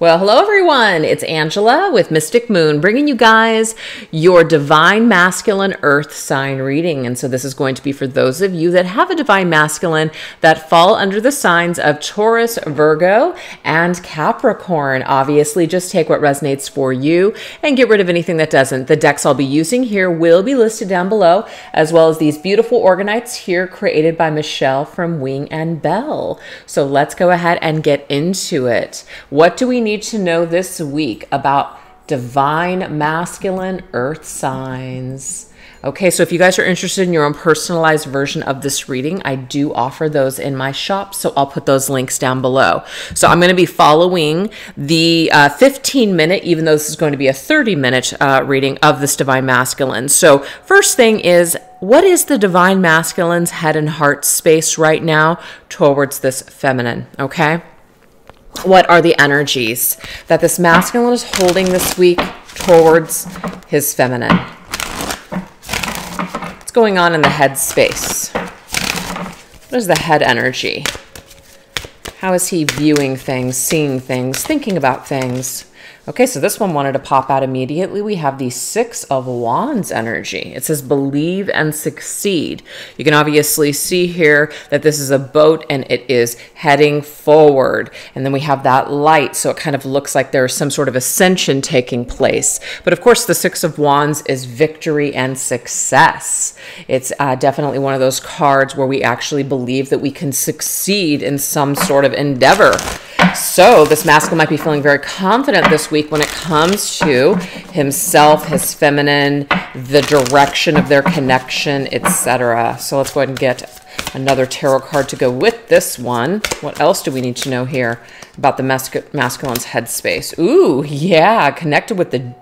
Well, hello everyone. It's Angela with Mystic Moon, bringing you guys your Divine Masculine Earth sign reading. And so this is going to be for those of you that have a Divine Masculine that fall under the signs of Taurus, Virgo, and Capricorn. Obviously, just take what resonates for you and get rid of anything that doesn't. The decks I'll be using here will be listed down below, as well as these beautiful Orgonites here created by Michele from Wing and Bell. So let's go ahead and get into it. What do we need to know this week about Divine Masculine Earth signs? Okay, so if you guys are interested in your own personalized version of this reading, I do offer those in my shop, so I'll put those links down below. So I'm going to be following the 15-minute, even though this is going to be a 30-minute reading of this Divine Masculine. So first thing is, what is the Divine Masculine's head and heart space right now towards this feminine, okay? What are the energies that this masculine is holding this week towards his feminine? What's going on in the head space? What is the head energy? How is he viewing things, seeing things, thinking about things? Okay, so this one wanted to pop out immediately. We have the Six of Wands energy. It says believe and succeed. You can obviously see here that this is a boat and it is heading forward. And then we have that light, so it kind of looks like there's some sort of ascension taking place. But of course, the Six of Wands is victory and success. It's definitely one of those cards where we actually believe that we can succeed in some sort of endeavor. So this masculine might be feeling very confident this week when it comes to himself, his feminine, the direction of their connection, etc. So let's go ahead and get another tarot card to go with this one. What else do we need to know here about the masculine's headspace? Ooh, yeah, connected with the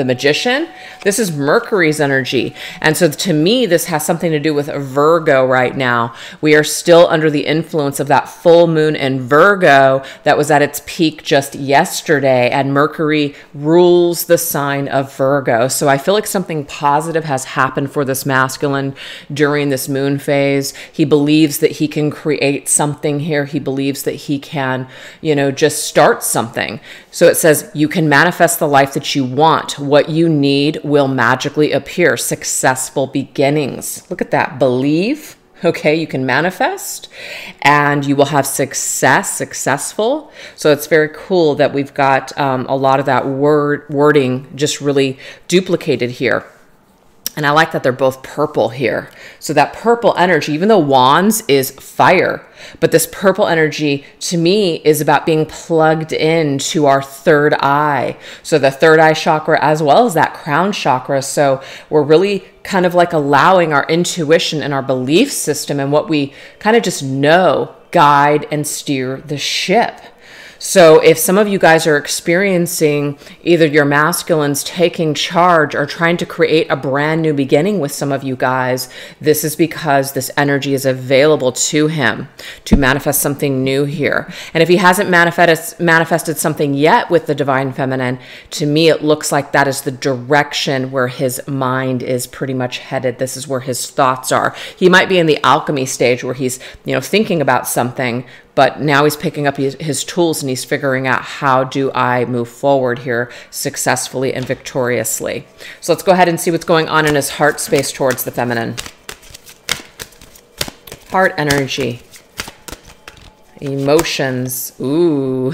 Magician. This is Mercury's energy. And so to me, this has something to do with Virgo right now. We are still under the influence of that full moon in Virgo that was at its peak just yesterday. And Mercury rules the sign of Virgo. So I feel like something positive has happened for this masculine during this moon phase. He believes that he can create something here. He believes that he can, you know, just start something. So it says you can manifest the life that you want. What you need will magically appear. Successful beginnings. Look at that. Believe. Okay, you can manifest and you will have success, successful. So it's very cool that we've got a lot of that wording just really duplicated here. And I like that they're both purple here. So that purple energy, even though Wands is fire, but this purple energy to me is about being plugged into our third eye. So the third eye chakra as well as that crown chakra. So we're really kind of like allowing our intuition and our belief system and what we kind of just know guide and steer the ship. So if some of you guys are experiencing either your masculines taking charge or trying to create a brand new beginning with some of you guys, this is because this energy is available to him to manifest something new here. And if he hasn't manifested something yet with the Divine Feminine, to me it looks like that is the direction where his mind is pretty much headed. This is where his thoughts are. He might be in the alchemy stage where he's, you know, thinking about something, but now he's picking up his tools and he's figuring out, how do I move forward here successfully and victoriously? So let's go ahead and see what's going on in his heart space towards the feminine. Heart energy. Emotions. Ooh.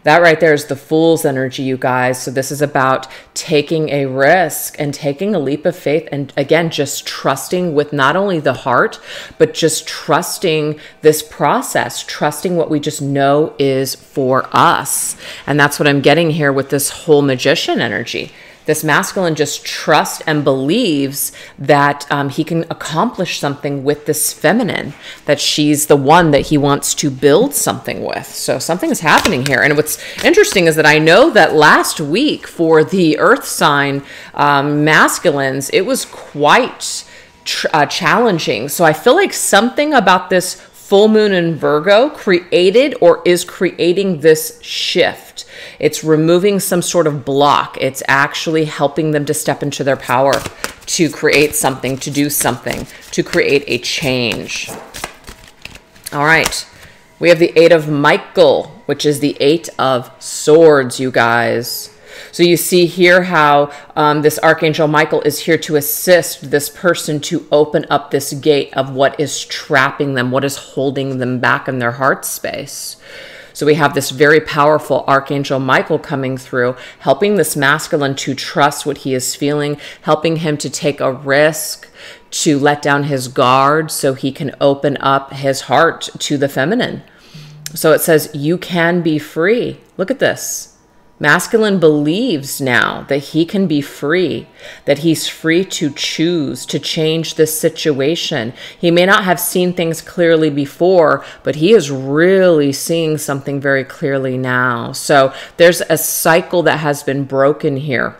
That right there is the Fool's energy, you guys. So this is about taking a risk and taking a leap of faith. And again, just trusting with not only the heart, but just trusting this process, trusting what we just know is for us. And that's what I'm getting here with this whole Magician energy. This masculine just trusts and believes that he can accomplish something with this feminine, that she's the one that he wants to build something with. So something is happening here. And what's interesting is that I know that last week for the earth sign masculines, it was quite challenging. So I feel like something about this full moon in Virgo created or is creating this shift. It's removing some sort of block. It's actually helping them to step into their power, to create something, to do something, to create a change. All right. We have the 8 of Michael, which is the 8 of Swords, you guys. So you see here how this Archangel Michael is here to assist this person to open up this gate of what is trapping them, what is holding them back in their heart space. So we have this very powerful Archangel Michael coming through, helping this masculine to trust what he is feeling, helping him to take a risk, to let down his guard so he can open up his heart to the feminine. So it says, you can be free. Look at this. Masculine believes now that he can be free, that he's free to choose, to change this situation. He may not have seen things clearly before, but he is really seeing something very clearly now. So there's a cycle that has been broken here,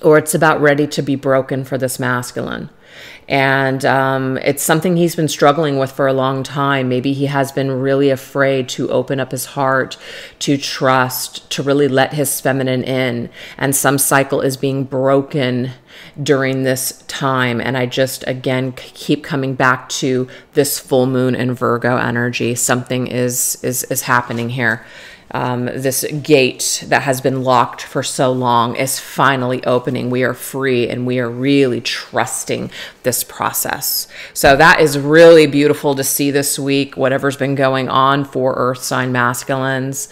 or it's about ready to be broken for this masculine. And it's something he's been struggling with for a long time. Maybe he has been really afraid to open up his heart, to trust, to really let his feminine in. And some cycle is being broken during this time. And I just, again, keep coming back to this full moon in Virgo energy. Something is happening here. This gate that has been locked for so long is finally opening. We are free and we are really trusting this process. So that is really beautiful to see this week. Whatever's been going on for Earth sign masculines,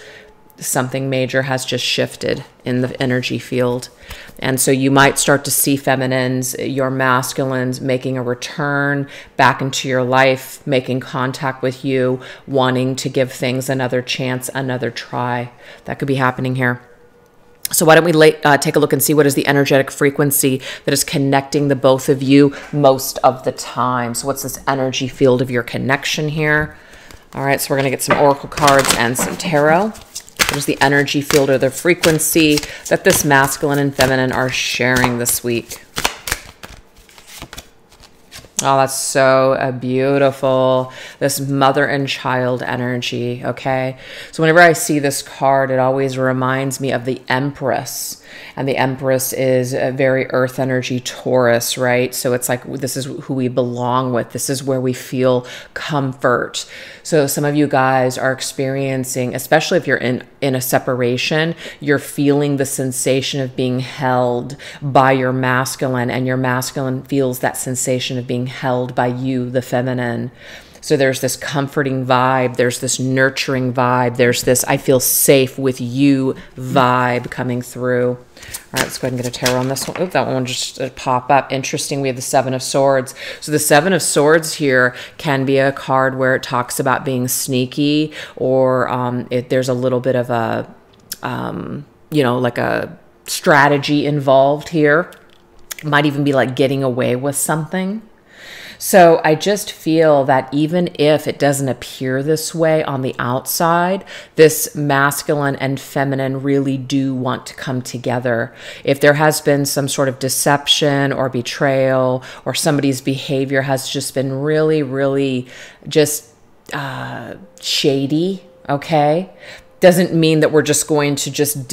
something major has just shifted in the energy field. And so you might start to see feminines, your masculines, making a return back into your life, making contact with you, wanting to give things another chance, another try. That could be happening here. So why don't we take a look and see what is the energetic frequency that is connecting the both of you most of the time. So what's this energy field of your connection here? All right, so we're going to get some oracle cards and some tarot. There's the energy field or the frequency that this masculine and feminine are sharing this week. Oh, that's so beautiful. This mother and child energy, okay? So whenever I see this card, it always reminds me of the Empress. And the Empress is a very earth energy Taurus, right? So it's like, this is who we belong with. This is where we feel comfort. So some of you guys are experiencing, especially if you're in a separation, you're feeling the sensation of being held by your masculine, and your masculine feels that sensation of being held by you, the feminine. So there's this comforting vibe, there's this nurturing vibe, there's this I feel safe with you vibe coming through. All right, let's go ahead and get a tarot on this one. Oop, that one just pop up. Interesting, we have the 7 of Swords. So the 7 of Swords here can be a card where it talks about being sneaky, or there's a little bit of a, you know, like a strategy involved here. Might even be like getting away with something. So I just feel that even if it doesn't appear this way on the outside, this masculine and feminine really do want to come together. If there has been some sort of deception or betrayal, or somebody's behavior has just been really, really just shady, okay? Doesn't mean that we're just going to just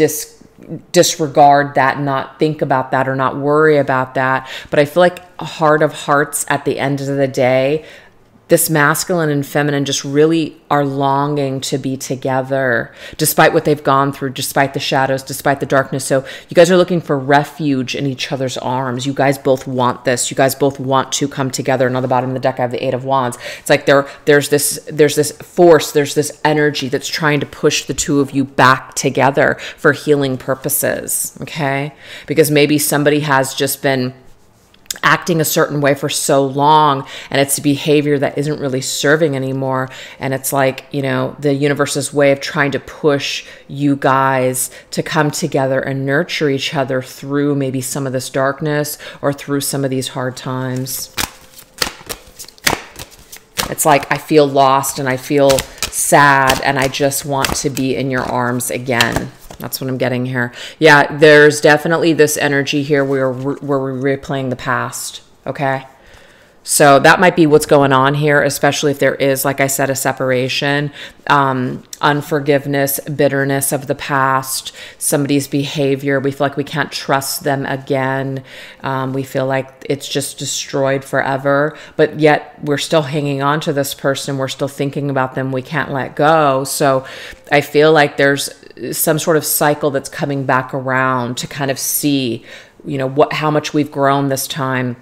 disregard that, not think about that, or not worry about that. But I feel like a heart of hearts at the end of the day, this masculine and feminine just really are longing to be together, despite what they've gone through, despite the shadows, despite the darkness. So you guys are looking for refuge in each other's arms. You guys both want this. You guys both want to come together. And on the bottom of the deck, I have the 8 of Wands. It's like there's this force, there's this energy that's trying to push the two of you back together for healing purposes, okay? Because maybe somebody has just been acting a certain way for so long, and it's a behavior that isn't really serving anymore. And it's like, you know, the universe's way of trying to push you guys to come together and nurture each other through maybe some of this darkness or through some of these hard times. It's like, I feel lost and I feel sad and I just want to be in your arms again. That's what I'm getting here. Yeah, there's definitely this energy here where we're replaying the past, okay? So that might be what's going on here, especially if there is, like I said, a separation, unforgiveness, bitterness of the past, somebody's behavior. We feel like we can't trust them again. We feel like it's just destroyed forever, but yet we're still hanging on to this person. We're still thinking about them. We can't let go. So I feel like there's some sort of cycle that's coming back around to kind of see, you know, how much we've grown this time.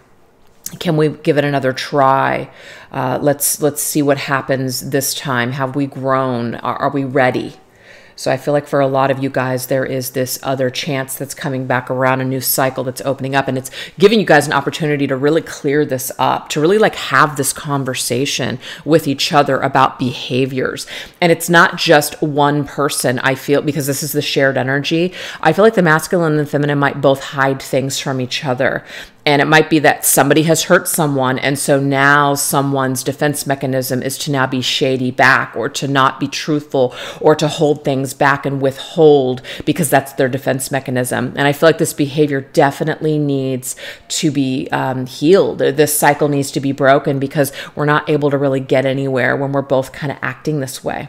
Can we give it another try? Let's see what happens this time. Have we grown? Are we ready? So I feel like for a lot of you guys, there is this other chance that's coming back around, a new cycle that's opening up, and it's giving you guys an opportunity to really clear this up, to really like have this conversation with each other about behaviors. And it's not just one person, I feel, because this is the shared energy. I feel like the masculine and the feminine might both hide things from each other. And it might be that somebody has hurt someone, and so now someone's defense mechanism is to now be shady back, or to not be truthful, or to hold things back and withhold, because that's their defense mechanism. And I feel like this behavior definitely needs to be healed. This cycle needs to be broken, because we're not able to really get anywhere when we're both kind of acting this way.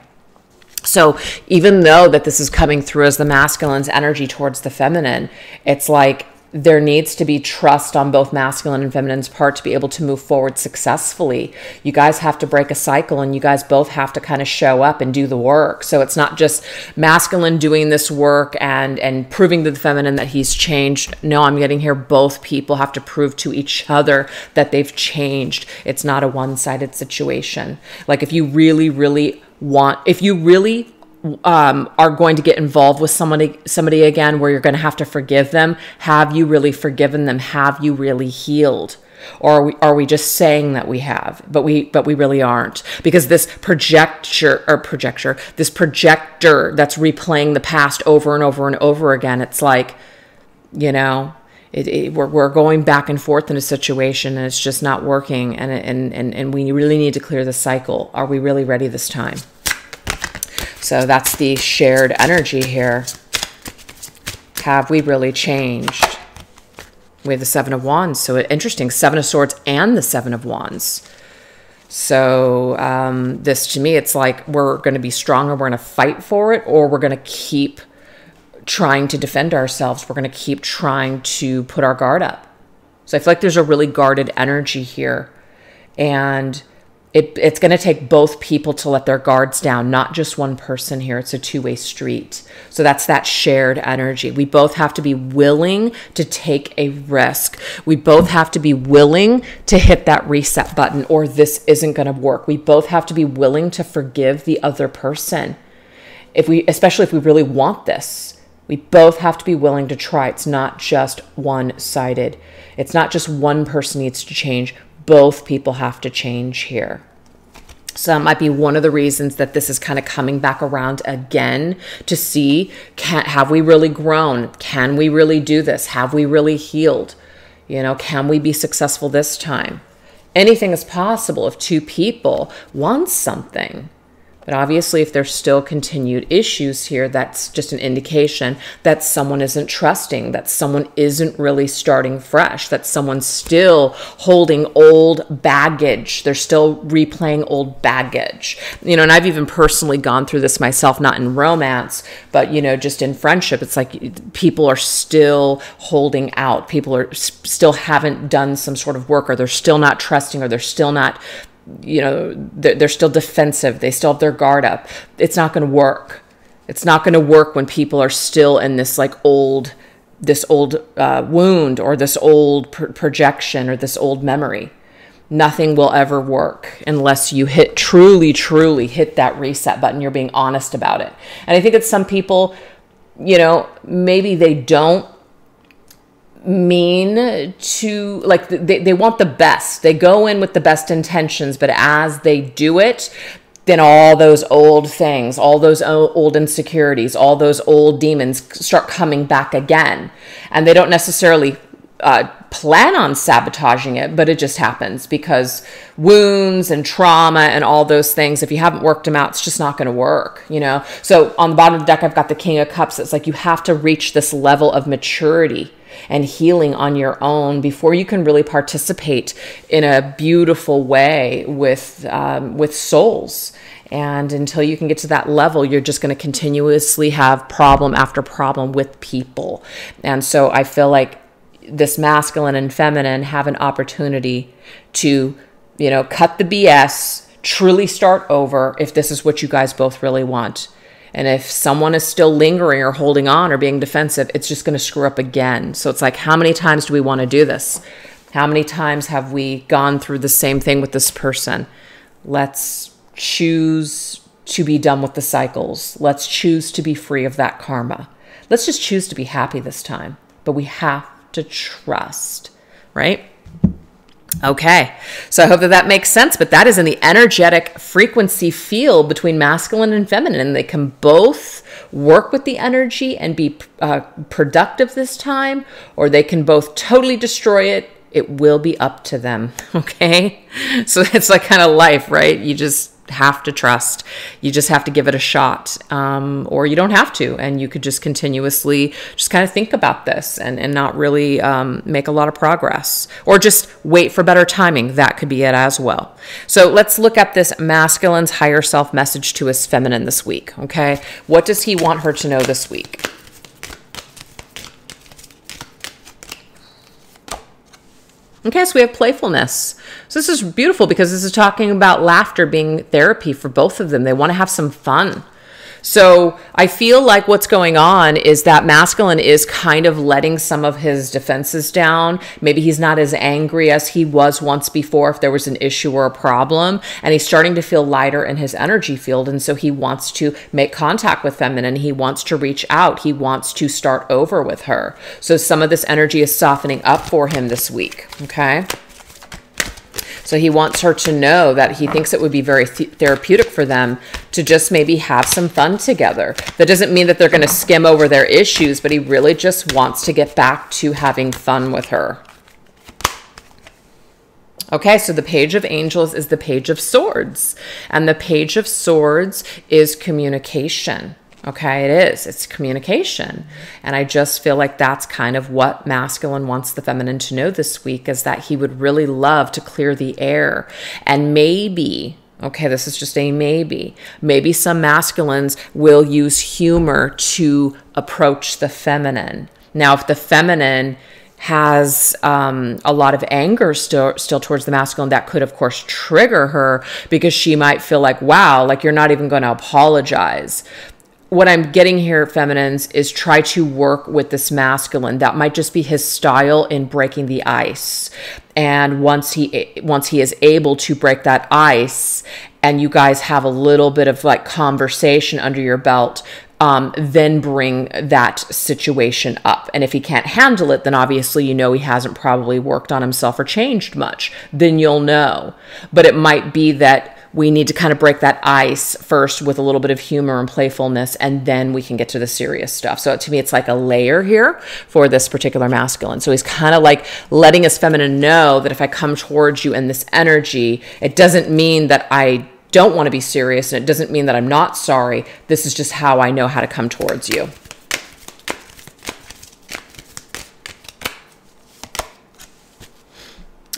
So even though that this is coming through as the masculine's energy towards the feminine, it's like there needs to be trust on both masculine and feminine's part to be able to move forward successfully. You guys have to break a cycle, and you guys both have to kind of show up and do the work. So it's not just masculine doing this work and proving to the feminine that he's changed. No, I'm getting here. Both people have to prove to each other that they've changed. It's not a one-sided situation. Like if you really, really want, if you really are going to get involved with somebody again, where you're going to have to forgive them, have you really forgiven them? Have you really healed? Or are we just saying that we have, but we really aren't? Because this projector that's replaying the past over and over and over again, it's like, you know, we're going back and forth in a situation, and it's just not working, and we really need to clear the cycle. Are we really ready this time? So that's the shared energy here. Have we really changed? We have the Seven of Wands. So interesting, Seven of Swords and the Seven of Wands. So this, to me, it's like we're going to be stronger. We're going to fight for it, or we're going to keep trying to defend ourselves. We're going to keep trying to put our guard up. So I feel like there's a really guarded energy here. And it's going to take both people to let their guards down, not just one person here. It's a two-way street. So that's that shared energy. We both have to be willing to take a risk. We both have to be willing to hit that reset button, or this isn't going to work. We both have to be willing to forgive the other person. Especially if we really want this, we both have to be willing to try. It's not just one-sided. It's not just one person needs to change. Both people have to change here. So that might be one of the reasons that this is kind of coming back around again, to see, have we really grown? Can we really do this? Have we really healed? You know, can we be successful this time? Anything is possible if two people want something. But obviously, if there's still continued issues here, that's just an indication that someone isn't trusting, that someone isn't really starting fresh, that someone's still holding old baggage. They're still replaying old baggage. You know, and I've even personally gone through this myself, not in romance, but, you know, just in friendship. It's like people are still holding out. People are still haven't done some sort of work, or they're still not trusting, or they're still not, you know, they're still defensive. They still have their guard up. It's not going to work. It's not going to work when people are still in this like old wound, or this old projection, or this old memory. Nothing will ever work unless you truly hit that reset button. You're being honest about it. And I think that some people, you know, maybe they don't mean to, like, they want the best. They go in with the best intentions, but as they do it, then all those old things, all those old insecurities, all those old demons start coming back again. And they don't necessarily plan on sabotaging it, but it just happens because wounds and trauma and all those things, if you haven't worked them out, it's just not going to work, you know? So on the bottom of the deck, I've got the King of Cups. It's like you have to reach this level of maturity. and healing on your own before you can really participate in a beautiful way with souls. And until you can get to that level, you're just going to continuously have problem after problem with people. And so I feel like this masculine and feminine have an opportunity to, you know, cut the BS, truly start over if this is what you guys both really want. And if someone is still lingering or holding on or being defensive, it's just going to screw up again. So it's like, how many times do we want to do this? How many times have we gone through the same thing with this person? Let's choose to be done with the cycles. Let's choose to be free of that karma. Let's just choose to be happy this time. But we have to trust, right? Okay, so I hope that that makes sense, but that is in the energetic frequency field between masculine and feminine, and they can both work with the energy and be productive this time, or they can both totally destroy it. It will be up to them, okay? So it's like kind of life, right? You just have to trust. You just have to give it a shot, or you don't have to, and you could just continuously just kind of think about this and not really make a lot of progress, or just wait for better timing. That could be it as well. So let's look at this masculine's higher self message to his feminine this week, okay? What does he want her to know this week? Okay, so we have playfulness. So this is beautiful because this is talking about laughter being therapy for both of them. They want to have some fun. So I feel like what's going on is that masculine is kind of letting some of his defenses down. Maybe he's not as angry as he was once before if there was an issue or a problem. And he's starting to feel lighter in his energy field. And so he wants to make contact with feminine. He wants to reach out. He wants to start over with her. So some of this energy is softening up for him this week. Okay. So he wants her to know that he thinks it would be very therapeutic for them to just maybe have some fun together. That doesn't mean that they're going to skim over their issues, but he really just wants to get back to having fun with her. Okay, so the Page of Angels is the Page of Swords. And the Page of Swords is communication. Okay, it is. It's communication. And I just feel like that's kind of what masculine wants the feminine to know this week, is that he would really love to clear the air. And maybe, okay, this is just a maybe some masculines will use humor to approach the feminine. Now, if the feminine has a lot of anger still towards the masculine, that could, of course, trigger her, because she might feel like, wow, like you're not even going to apologize. What I'm getting here, feminines, is try to work with this masculine. That might just be his style in breaking the ice. And once he is able to break that ice, and you guys have a little bit of like conversation under your belt, then bring that situation up. And if he can't handle it, then obviously you know he hasn't probably worked on himself or changed much. Then you'll know. But it might be that we need to kind of break that ice first with a little bit of humor and playfulness, and then we can get to the serious stuff. So to me, it's like a layer here for this particular masculine. So he's kind of like letting his feminine know that if I come towards you in this energy, it doesn't mean that I don't want to be serious, and it doesn't mean that I'm not sorry. This is just how I know how to come towards you.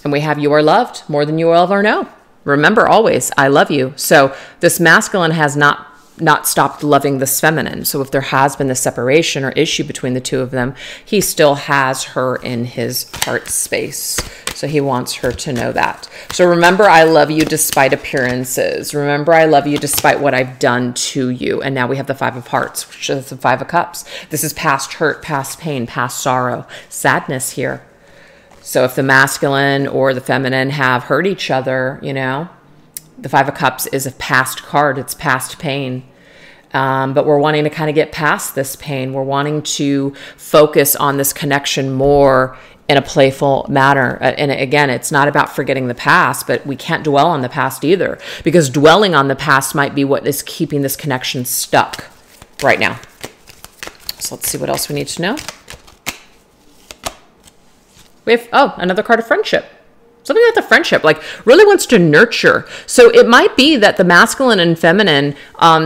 And we have you are loved more than you will ever know. Remember always, I love you. So this masculine has not stopped loving this feminine. So if there has been a separation or issue between the two of them, he still has her in his heart space. So he wants her to know that. So remember, I love you despite appearances. Remember, I love you despite what I've done to you. And now we have the Five of Hearts, which is the Five of Cups. This is past hurt, past pain, past sorrow, sadness here. So if the masculine or the feminine have hurt each other, you know, the Five of Cups is a past card. It's past pain. But we're wanting to kind of get past this pain. We're wanting to focus on this connection more in a playful manner. And again, it's not about forgetting the past, but we can't dwell on the past either, because dwelling on the past might be what is keeping this connection stuck right now. So let's see what else we need to know. We have, oh, another card of friendship. Something about the friendship, like really wants to nurture. So it might be that the masculine and feminine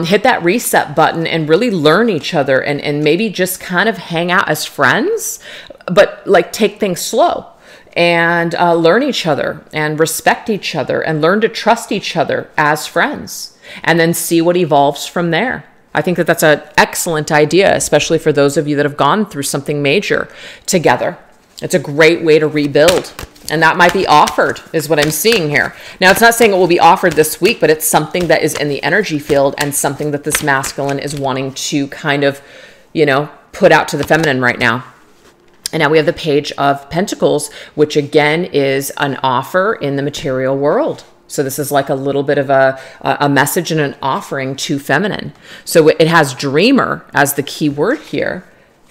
hit that reset button and really learn each other, and maybe just kind of hang out as friends. but like take things slow and learn each other and respect each other and learn to trust each other as friends, and then see what evolves from there. I think that that's an excellent idea, especially for those of you that have gone through something major together. It's a great way to rebuild. And that might be offered, is what I'm seeing here. Now, it's not saying it will be offered this week, but it's something that is in the energy field and something that this masculine is wanting to kind of, you know, put out to the feminine right now. And now we have the Page of Pentacles, which again is an offer in the material world. So this is like a little bit of a message and an offering to feminine. So it has dreamer as the key word here.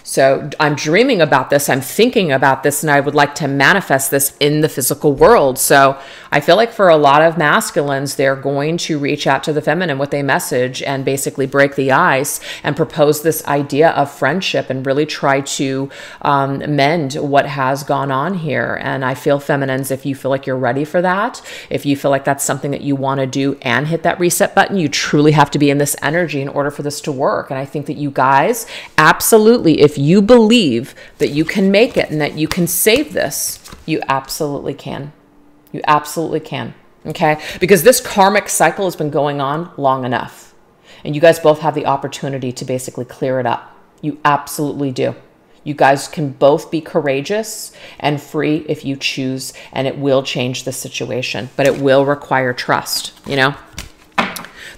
So I'm dreaming about this, I'm thinking about this, and I would like to manifest this in the physical world. So I feel like for a lot of masculines, they're going to reach out to the feminine with a message and basically break the ice and propose this idea of friendship and really try to mend what has gone on here. And I feel, feminines, if you feel like you're ready for that, if you feel like that's something that you want to do and hit that reset button, you truly have to be in this energy in order for this to work. And I think that you guys, absolutely, if you believe that you can make it and that you can save this, you absolutely can. You absolutely can. Okay? Because this karmic cycle has been going on long enough. And you guys both have the opportunity to basically clear it up. You absolutely do. You guys can both be courageous and free if you choose, and it will change the situation, but it will require trust, you know?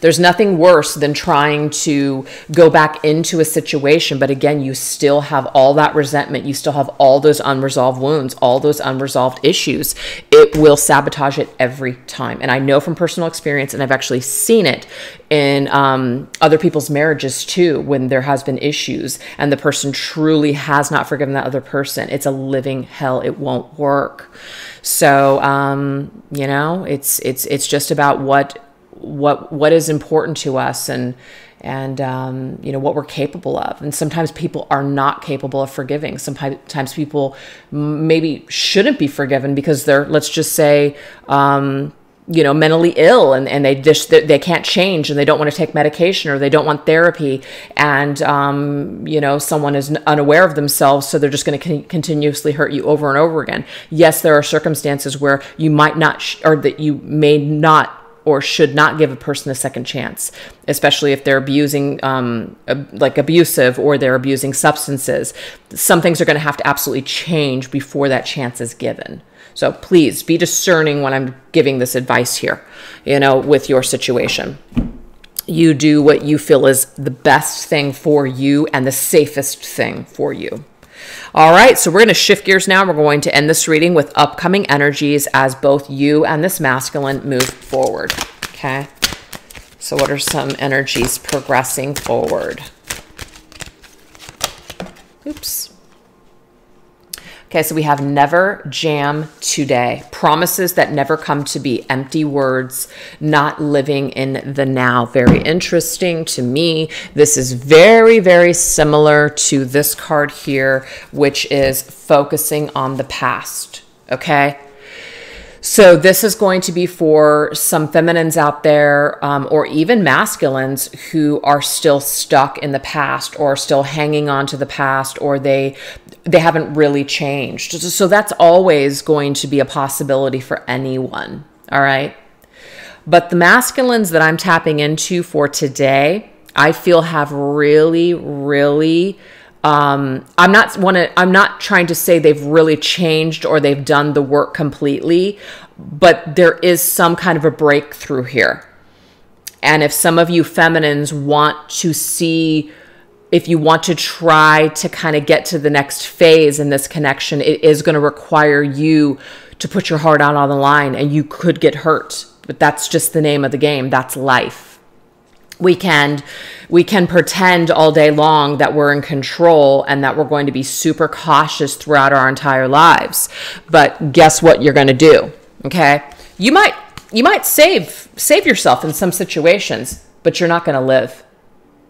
There's nothing worse than trying to go back into a situation, but again, you still have all that resentment. You still have all those unresolved wounds, all those unresolved issues. It will sabotage it every time. And I know from personal experience, and I've actually seen it in other people's marriages too, when there has been issues and the person truly has not forgiven that other person. It's a living hell. It won't work. So, you know, it's just about what is important to us and you know, what we're capable of. And sometimes people are not capable of forgiving. Sometimes people maybe shouldn't be forgiven because they're, let's just say, you know, mentally ill, and they can't change, and they don't want to take medication, or they don't want therapy, and you know, someone is unaware of themselves, so they're just going to continuously hurt you over and over again. Yes, there are circumstances where you might not, or that you may not or should not give a person a second chance, especially if they're abusing, like abusive, or they're abusing substances. Some things are going to have to absolutely change before that chance is given. So please be discerning when I'm giving this advice here, you know, with your situation. You do what you feel is the best thing for you and the safest thing for you. All right, so we're going to shift gears now. We're going to end this reading with upcoming energies as both you and this masculine move forward. Okay, so what are some energies progressing forward? Oops. Okay, so we have never jam today. Promises that never come to be. Empty words, not living in the now. Very interesting to me. This is very, very similar to this card here, which is focusing on the past. Okay? So this is going to be for some feminines out there, or even masculines who are still stuck in the past, or still hanging on to the past, or they haven't really changed. So that's always going to be a possibility for anyone. All right. But the masculines that I'm tapping into for today, I feel have really, really, I'm not trying to say they've really changed or they've done the work completely, but there is some kind of a breakthrough here. And if some of you feminines want to see, if you want to try to kind of get to the next phase in this connection, it is going to require you to put your heart out on the line, and you could get hurt, but that's just the name of the game. That's life. We can pretend all day long that we're in control and that we're going to be super cautious throughout our entire lives. But guess what you're going to do? Okay? You might save yourself in some situations, but you're not going to live.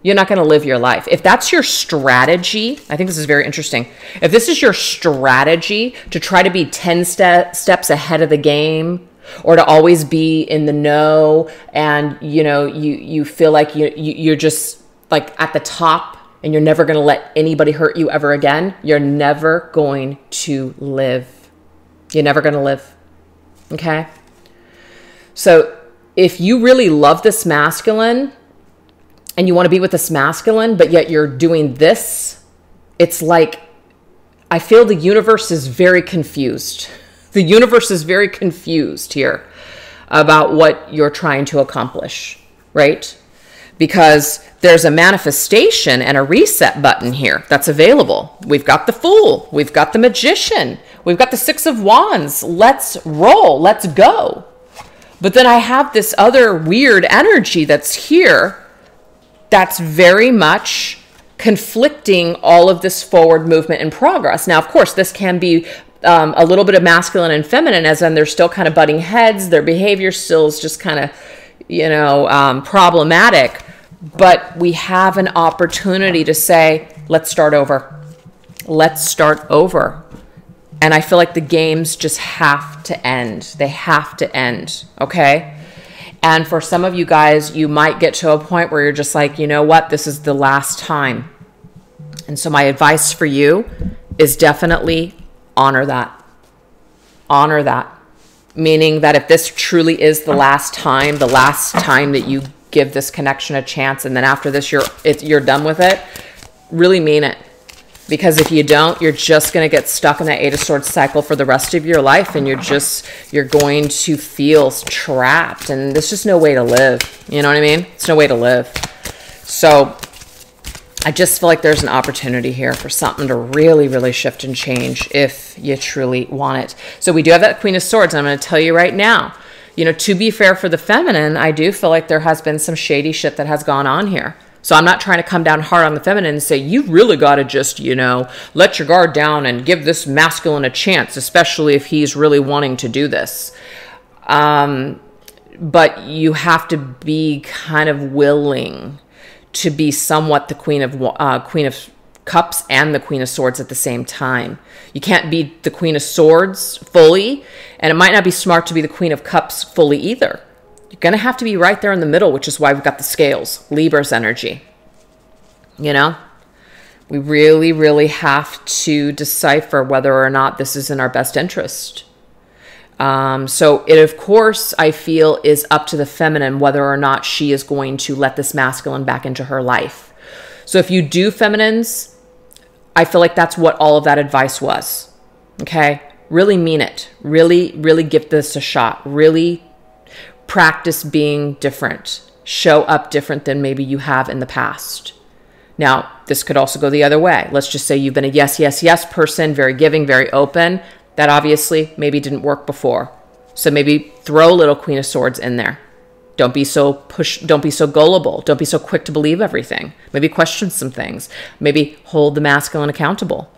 You're not going to live your life. If that's your strategy, I think this is very interesting. If this is your strategy to try to be 10 steps ahead of the game, or to always be in the know, and you know, you feel like you're just like at the top and you're never going to let anybody hurt you ever again, you're never going to live. You're never going to live. Okay? So if you really love this masculine and you want to be with this masculine, but yet you're doing this, it's like, I feel the universe is very confused. The universe is very confused here about what you're trying to accomplish, right? Because there's a manifestation and a reset button here that's available. We've got the Fool. We've got the Magician. We've got the Six of Wands. Let's roll. Let's go. But then I have this other weird energy that's here that's very much conflicting all of this forward movement and progress. Now, of course, this can be a little bit of masculine and feminine, as in they're still kind of butting heads. Their behavior still is just kind of, problematic. But we have an opportunity to say, let's start over. Let's start over. And I feel like the games just have to end. They have to end, okay? And for some of you guys, you might get to a point where you're just like, you know what? This is the last time. And so my advice for you is definitely honor that. Honor that. Meaning that if this truly is the last time that you give this connection a chance, and then after this you're done with it, really mean it. Because if you don't, you're just going to get stuck in that Eight of Swords cycle for the rest of your life, and you're going to feel trapped, and there's just no way to live. You know what I mean? It's no way to live. So I just feel like there's an opportunity here for something to really, really shift and change if you truly want it. So we do have that Queen of Swords, and I'm going to tell you right now, to be fair for the feminine, I do feel like there has been some shady shit that has gone on here. So I'm not trying to come down hard on the feminine and say, you really got to just, let your guard down and give this masculine a chance, especially if he's really wanting to do this. But you have to be kind of willing to be somewhat the Queen of Cups and the Queen of Swords at the same time. You can't be the Queen of Swords fully, and it might not be smart to be the Queen of Cups fully either. You're going to have to be right there in the middle, which is why we've got the scales, Libra's energy. We really, really have to decipher whether or not this is in our best interest. So it, of course, I feel is up to the feminine whether or not she is going to let this masculine back into her life. So if you do feminines, I feel like that's what all of that advice was. Okay? Really mean it. Really, really give this a shot. Really practice being different. Show up different than maybe you have in the past. Now, this could also go the other way. Let's just say you've been a yes, yes, yes person, very giving, very open. That obviously maybe didn't work before. So maybe throw a little Queen of Swords in there. Don't be so gullible. Don't be so quick to believe everything. Maybe question some things. Maybe hold the masculine accountable.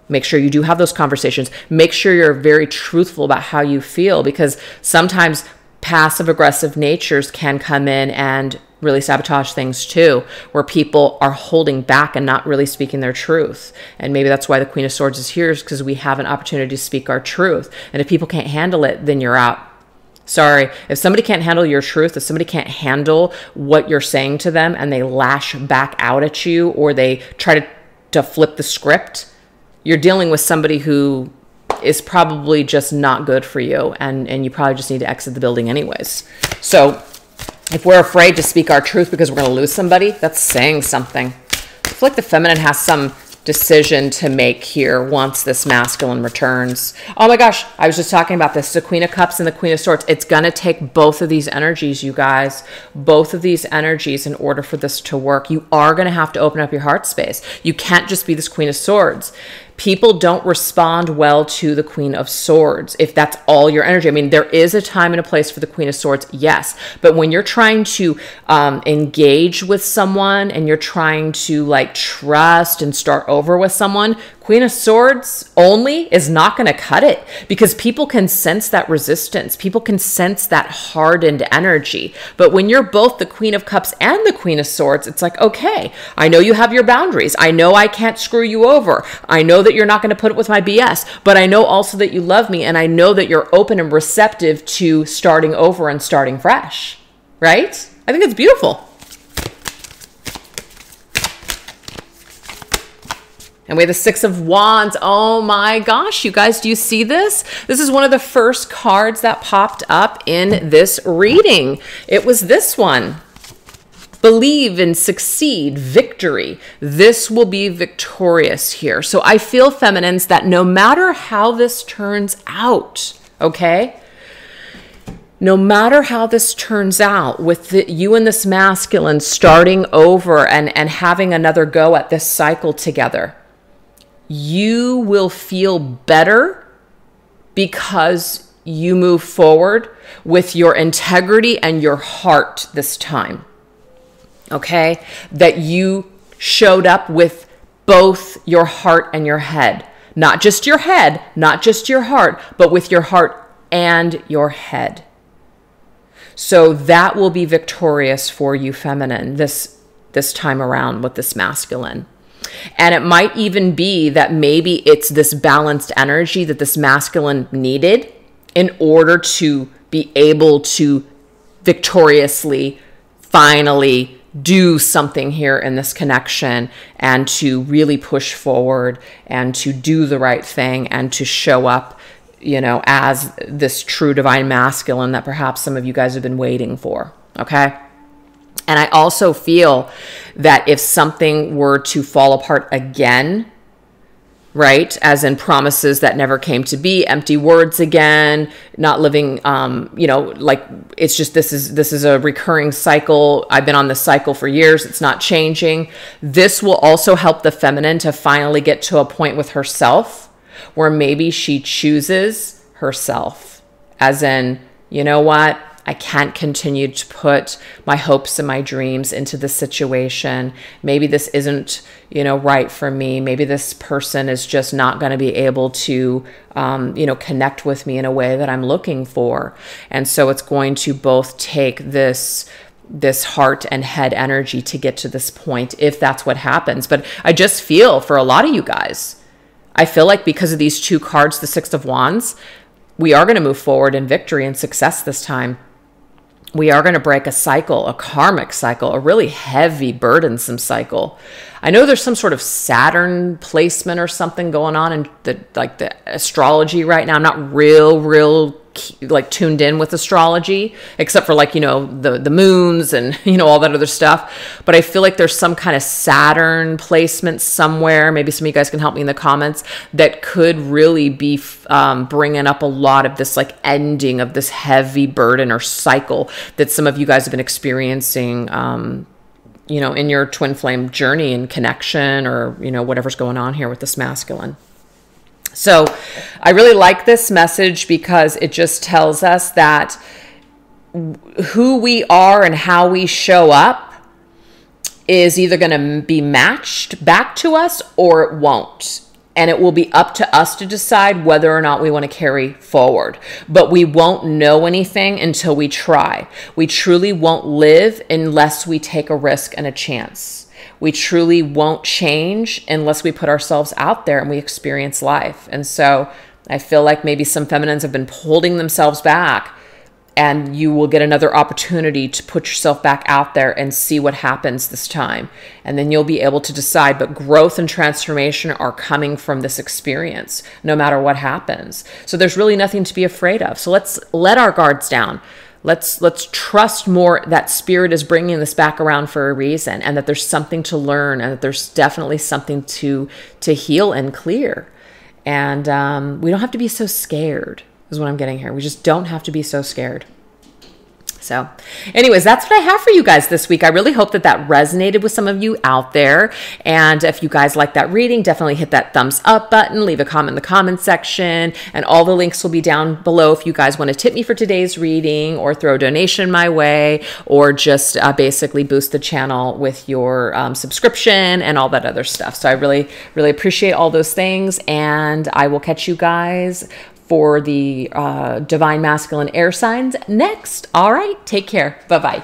Make sure you do have those conversations. Make sure you're very truthful about how you feel, because sometimes passive-aggressive natures can come in and really sabotage things too, where people are holding back and not really speaking their truth. And maybe that's why the Queen of Swords is here, is because we have an opportunity to speak our truth. And if people can't handle it, then you're out. Sorry. If somebody can't handle your truth, if somebody can't handle what you're saying to them and they lash back out at you, or they try to flip the script, you're dealing with somebody who is probably just not good for you, and you probably just need to exit the building anyways. So if we're afraid to speak our truth because we're going to lose somebody, that's saying something. I feel like the feminine has some decision to make here once this masculine returns. Oh my gosh, I was just talking about this. The Queen of Cups and the Queen of Swords. It's going to take both of these energies, you guys. Both of these energies in order for this to work. You are going to have to open up your heart space. You can't just be this Queen of Swords. People don't respond well to the Queen of Swords if that's all your energy. I mean, there is a time and a place for the Queen of Swords, yes. But when you're trying to engage with someone and you're trying to trust and start over with someone, Queen of Swords only is not going to cut it, because people can sense that resistance. People can sense that hardened energy. But when you're both the Queen of Cups and the Queen of Swords, it's like, okay, I know you have your boundaries. I know I can't screw you over. I know that you're not going to put up with my BS, but I know also that you love me, and I know that you're open and receptive to starting over and starting fresh, right? I think it's beautiful. And we have the Six of Wands. Oh my gosh, you guys, do you see this? This is one of the first cards that popped up in this reading. It was this one. Believe and succeed, victory. This will be victorious here. So I feel, feminines, that no matter how this turns out, okay? No matter how this turns out with you and this masculine starting over and having another go at this cycle together, you will feel better because you move forward with your integrity and your heart this time. Okay? That you showed up with both your heart and your head. Not just your head, not just your heart, but with your heart and your head. So that will be victorious for you, feminine, this time around with this masculine. And it might even be that maybe it's this balanced energy that this masculine needed in order to be able to victoriously, finally do something here in this connection and to really push forward and to do the right thing and to show up, you know, as this true divine masculine that perhaps some of you guys have been waiting for. Okay. And I also feel that if something were to fall apart again, right, as in promises that never came to be, empty words again, not living, you know, like it's just, this is a recurring cycle. I've been on this cycle for years. It's not changing. This will also help the feminine to finally get to a point with herself where maybe she chooses herself, as in, you know what? I can't continue to put my hopes and my dreams into this situation. Maybe this isn't, you know, right for me. Maybe this person is just not going to be able to, you know, connect with me in a way that I'm looking for. And so it's going to both take this heart and head energy to get to this point, if that's what happens. But I just feel for a lot of you guys, I feel like because of these two cards, the Six of Wands, we are going to move forward in victory and success this time. We are going to break a cycle, a karmic cycle, a really heavy, burdensome cycle. I know there's some sort of Saturn placement or something going on in the astrology right now. I'm not real like tuned in with astrology, except for like, you know, the moons and, you know, all that other stuff. But I feel like there's some kind of Saturn placement somewhere. Maybe some of you guys can help me in the comments, that could really be bringing up a lot of this like ending of this heavy burden or cycle that some of you guys have been experiencing, you know, in your twin flame journey and connection, or, you know, whatever's going on here with this masculine. So I really like this message because it just tells us that who we are and how we show up is either going to be matched back to us or it won't. And it will be up to us to decide whether or not we want to carry forward. But we won't know anything until we try. We truly won't live unless we take a risk and a chance. We truly won't change unless we put ourselves out there and we experience life. And so I feel like maybe some feminines have been holding themselves back, and you will get another opportunity to put yourself back out there and see what happens this time. And then you'll be able to decide. But growth and transformation are coming from this experience, no matter what happens. So there's really nothing to be afraid of. So let's let our guards down. Let's trust more that spirit is bringing this back around for a reason, and that there's something to learn, and that there's definitely something to heal and clear. And we don't have to be so scared, is what I'm getting here. We just don't have to be so scared. So anyways, that's what I have for you guys this week. I really hope that that resonated with some of you out there. And if you guys like that reading, definitely hit that thumbs up button, leave a comment in the comment section, and all the links will be down below if you guys want to tip me for today's reading, or throw a donation my way, or just basically boost the channel with your subscription and all that other stuff. So I really appreciate all those things, and I will catch you guys for the divine masculine air signs next. All right, take care. Bye-bye.